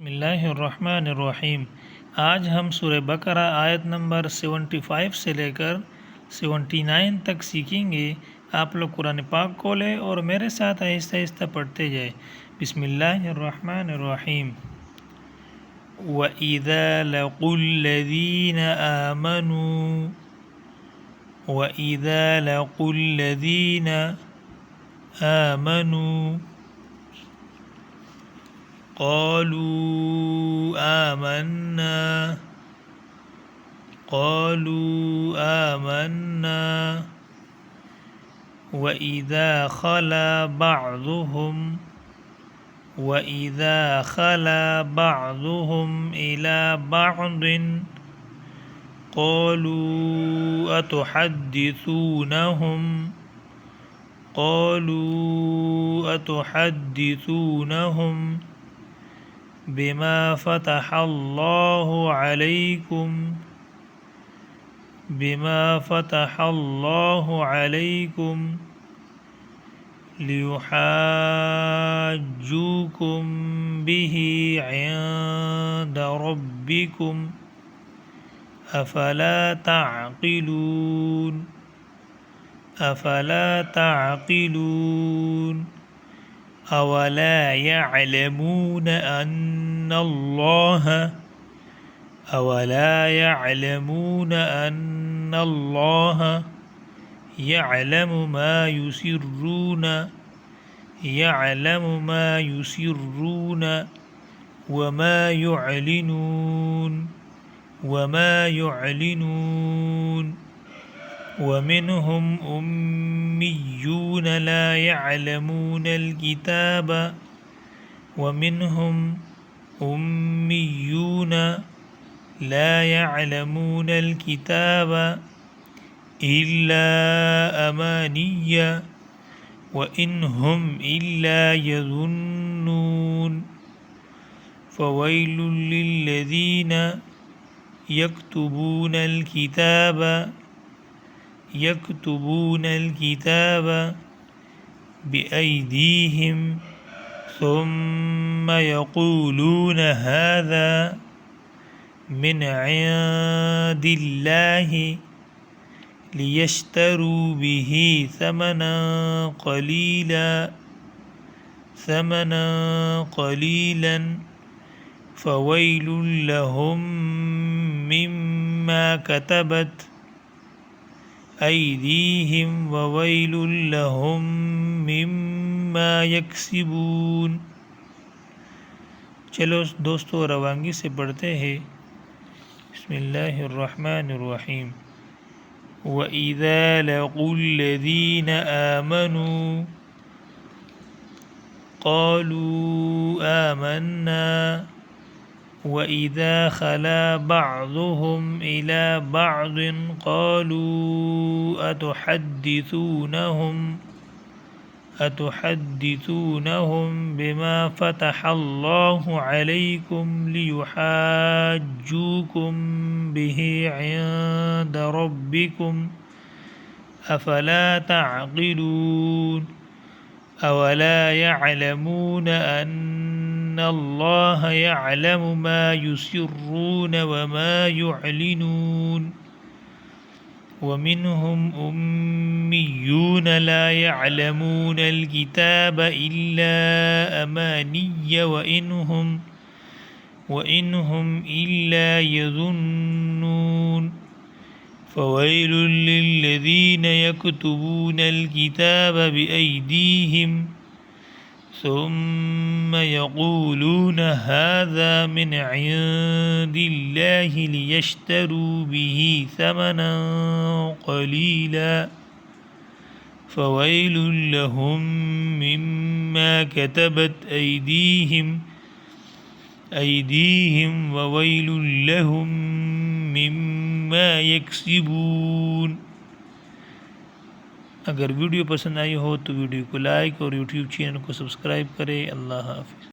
बिस्मिल्लाहिर्रहमानिर्रहीम। आज हम सूरह बकरा आयत नंबर 75 से लेकर 79 तक सीखेंगे। आप लोग कुरान पाक खोलें और मेरे साथ आहिस्ता आहिस्ता पढ़ते जाए। बिस्मिल्लाहिर्रहमानिर्रहीम। वइज़ा लक़ुल्लज़ीना आमनू वइज़ा लक़ुल्लज़ीना आमनू قالوا آمنا وإذا خلا بعضهم إلى بعض قالوا أتحدثونهم بما فتح الله عليكم ليحاجوكم به عند ربكم أفلا تعقلون أولا يعلمون أن الله يعلم ما يسرون وما يعلنون ومنهم أميون لا يعلمون الكتاب إلا أماني وإن هم إلا يظنون فويل للذين يكتبون الكتاب بأيديهم ثم يقولون هذا من عند الله ليشتروا به ثمنا قليلا فويل لهم مما كتبت أيديهم وويل لهم مما يكسبون। चलो दोस्तों रवांगी से पढ़ते हैं। बिस्मिल्लाहिर्रहमानिर्रहीम। वइज़ा लक़ुल्लज़ीन आमनू क़ालू आमन्ना वइज़ा खला बअज़ुहुम इला बअज़िन क़ालू अतुहद्दिसूनहुम बिमा फ़तहल्लाहु अलैकुम लियुहाज्जूकुम बिही इंद रब्बिकुम अफ़ला तअक़िलून अवला यअलमून अन्ना अल्लाह यअलमु मा युसिर्रून वमा युअलिनून वमिनहुम उम्मियून ला यअलमून الكتاب إلا أماني وإنهم إلا يظنون فويل للذين يكتبون الكتاب بأيديهم ثم يقولون هذا من عند الله ليشتروا به ثمنا قليلا فويل لهم مما كتبت أيديهم وويل لهم مما يكسبون। अगर वीडियो पसंद आई हो तो वीडियो को लाइक और यूट्यूब चैनल को सब्सक्राइब करें। अल्लाह हाफ़िज़।